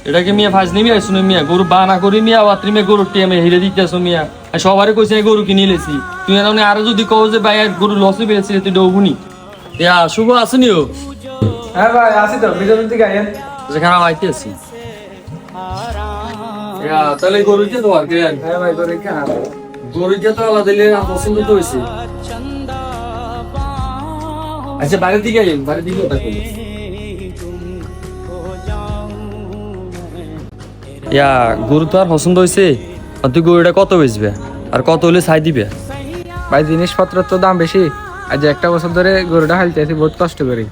এটাকে মিয়া ফাজ নিবি শুনে মিয়া গরু বানা করি মিয়া বাত্রি মিয়া গরু টিএমে হিরে দিতেছো মিয়া সবারই কইছে গরু কিনে লেছি তুই এনে আরো যদি কও যে ভাই গরু লসে পেয়েছি তুই ডৌবুনি ইয়া শুভ আসনি ও হ্যাঁ ভাই আসি তো বিজনেস থেকে আইয়েন যেখানে আইতে আছি ইয়া তাহলে গরু কে তোমার কে হ্যাঁ ভাই করে কি গরু কে তো আলাদা দিলে পছন্দ তো হইছে আচ্ছা বাইরের দিকে আইন বাইরের দিকে ওটা করি ইয়া গরু তো আর পছন্দ হয়েছে তুই গরুটা কত বেচবে আর কত হলে ছাই দিবে ভাই জিনিসপত্র তো দাম বেশি আজ একটা বছর ধরে গরুটা হালতে আছি বহুত কষ্ট করি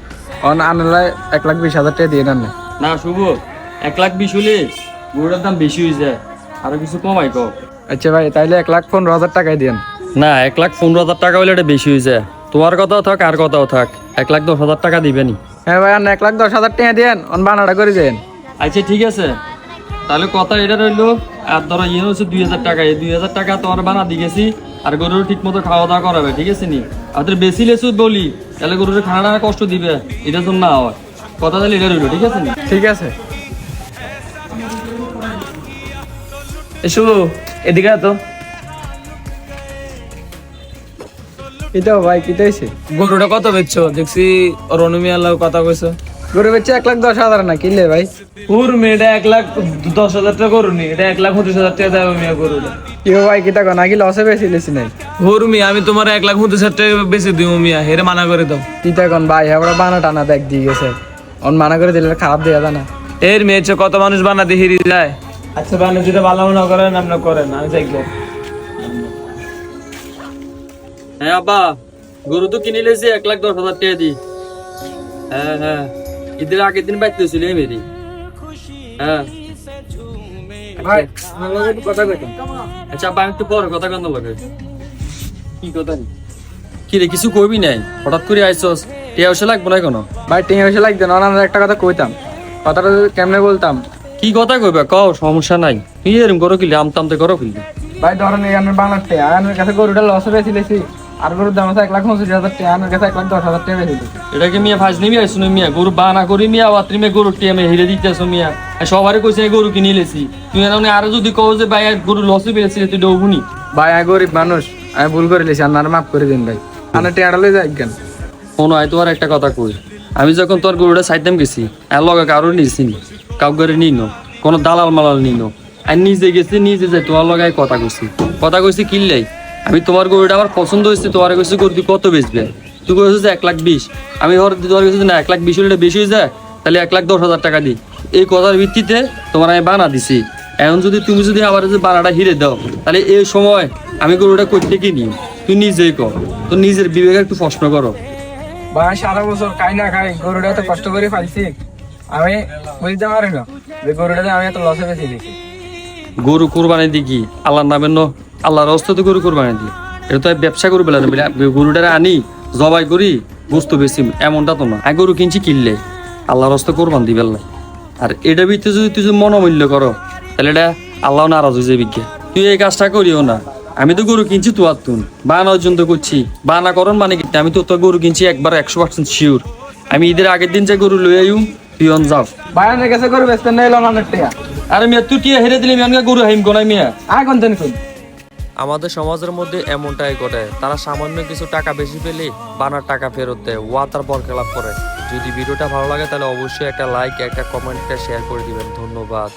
আনলায় 1,20,000 টাকা দিয়ে নেন না শুভ 1,20,000 হলে গরুটার দাম বেশি হয়ে যায় আরো কিছু কমাই কো আচ্ছা ভাই তাইলে 1,15,000 টাকায় দেন না 1,15,000 টাকা হলে এটা বেশি হয়ে যায় তোমার কথাও থাক আর কথাও থাক 1,10,000 টাকা দিবেনি হ্যাঁ ভাই আর 1,10,000 টাকা দেন বানাটা করে দেন আচ্ছা ঠিক আছে তাহলে কথা এটা রইলো আর ধরো ইয়ে হচ্ছে 2,000 টাকা এই 2,000 টাকা তোমার বানা দিয়ে গেছি আর গরুর ঠিক মতো খাওয়া দাওয়া করাবে ঠিক আছে নি আর বেশি লেসু বলি তাহলে গরুর খানাটা কষ্ট দিবে এটা তো না হয় কথা তাহলে এটা রইলো ঠিক আছে নি ঠিক আছে এসো এদিকে তো এটাও ভাই কিটাইছে গরুটা কত বেচছো দেখছি রনমিয়াল্লাহ কথা কইছো গরু বেচে 1,10,000 না কিনলে ভাই পুর মেয়েটা 1,10,000 টাকা গরু নি এটা 1,25,000 টাকা দেবে মিয়া গরুটা কি ভাই কিটা কো নাকি লসে বেশি লেছি নাই হুর মিয়া আমি তোমার 1,25,000 টাকা বেশি দিব মিয়া হেরে মানা করে দাও কিটা কোন ভাই আমরা বানা টানা দেখ দিয়ে গেছে মানা করে দিলে খারাপ দেয়া জানা এর মেয়ে হচ্ছে কত মানুষ বানাতে হিরি যায় আচ্ছা বানা যেটা ভালো না করেন আপনারা করেন আমি যাই হ্যাঁ আব্বা গরু তো কিনে লেছি 1,10,000 টাকা দি হ্যাঁ হ্যাঁ ঈদের আগের দিন বাইতে ছিল মেরি হ্যাঁ ভাই আমার একটু কথা কইতেন আচ্ছা আব্বা আমি একটু পরে কথা কেন লাগে কি কথা কি রে কিছু কইবি নাই হঠাৎ করে আইছস টিয়া হইছে লাগবো না কোনো ভাই টিং এসে লাগতেন আমরা একটা কথা কইতাম কথাটা কেমনে বলতাম কি কথা কইবা কও সমস্যা নাই তুই এরকম করো কিলে আমতামতে করো কিলে ভাই ধরেন এই আমার বানাতে আমার কাছে গরুটা লসে বেশি লেছি আর গরুর দাম আছে 1,65,000 টাকা আমার কাছে 1,10,000 টাকা বেশি এটাকে মিয়া ফাজ নিবি শুনে মিয়া গরু বানা করি মিয়া বাত্রি মিয়া গরু টিএমে হিরে দিতেছো মিয়া সবারই কইছে গরু কিনে লেছি তুই এনে আরো যদি কও যে ভাই গরু লসে পেয়েছি তুই ডৌবুনি ভাই আমি গরিব মানুষ আমি ভুল করে লেছি আপনার মাফ করে দিন ভাই আপনার টিয়াটা লই যাই কেন শোনো আয় তোমার একটা কথা কই আমি যখন তোর গরুটা সাইতাম গেছি আর লগে কারো নিছি কাউ করে নিনো কোনো দালাল মালাল নিনো আর নিজে গেছি নিজে যাই তোমার লগে কথা কইছি কিনলাই আমি তোমার গরুটা আমার পছন্দ হয়েছে তোমার কইছি গরু তুই কত বেচবে তুই কইছিস যে 1,20,000 আমি তোমার কাছে না 1,20,000 হলে বেশি হয়ে যায় তাহলে 1,10,000 টাকা দিই এই কথার ভিত্তিতে তোমার আমি বানা দিছি এখন যদি তুমি যদি আবার যে বানাটা হিরে দাও তাহলে এই সময় আমি গরুটা করতে কিনি তুই নিজেই কর তোর নিজের বিবেকে একটু প্রশ্ন করো ভাই সারা বছর খাই না খাই গরুটা এত কষ্ট করে পাইছি আমি বুঝতে পারি না যে গরুটাতে আমি এত লসে বেশি দিছি গরু কোরবানি দি কি আল্লাহর নামে আল্লাহর রাস্তাতে গরু কোরবানি দি এটা তো ব্যবসা করে বেলা গরুটারে আনি জবাই করি বস্তু বেশি এমনটা তো না আমি গরু কিনছি কিনলে আল্লাহর রাস্তা কোরবান দি বেলা আর এটা ভিতরে যদি তুই মনোমূল্য করো তাহলে এটা আল্লাহ নারাজ হয়ে যাবি তুই এই কাজটা করিও না আমি তো গরু কিনছি তো আর তুন বানা অর্জন তো করছি বানা করন মানে কি আমি তো তোর গরু কিনছি একবার 100% শিওর আমি ঈদের আগের দিন যে গরু লই আইম তুই অন যাও ভাই আমার কাছে গরু বেচতে নাই অনেক টাকা আরে মিয়া তুই টিয়া হেরে দিলি আমি গরু হাইম কোনাই মিয়া আয় কোন দিন কোন আমাদের সমাজের মধ্যে এমনটাই ঘটে তারা সামান্য কিছু টাকা বেশি পেলে বানার টাকা ফেরত দেয় ওয়া তার বরখেলাপ করে যদি ভিডিওটা ভালো লাগে তাহলে অবশ্যই একটা লাইক একটা কমেন্ট একটা শেয়ার করে দিবেন ধন্যবাদ।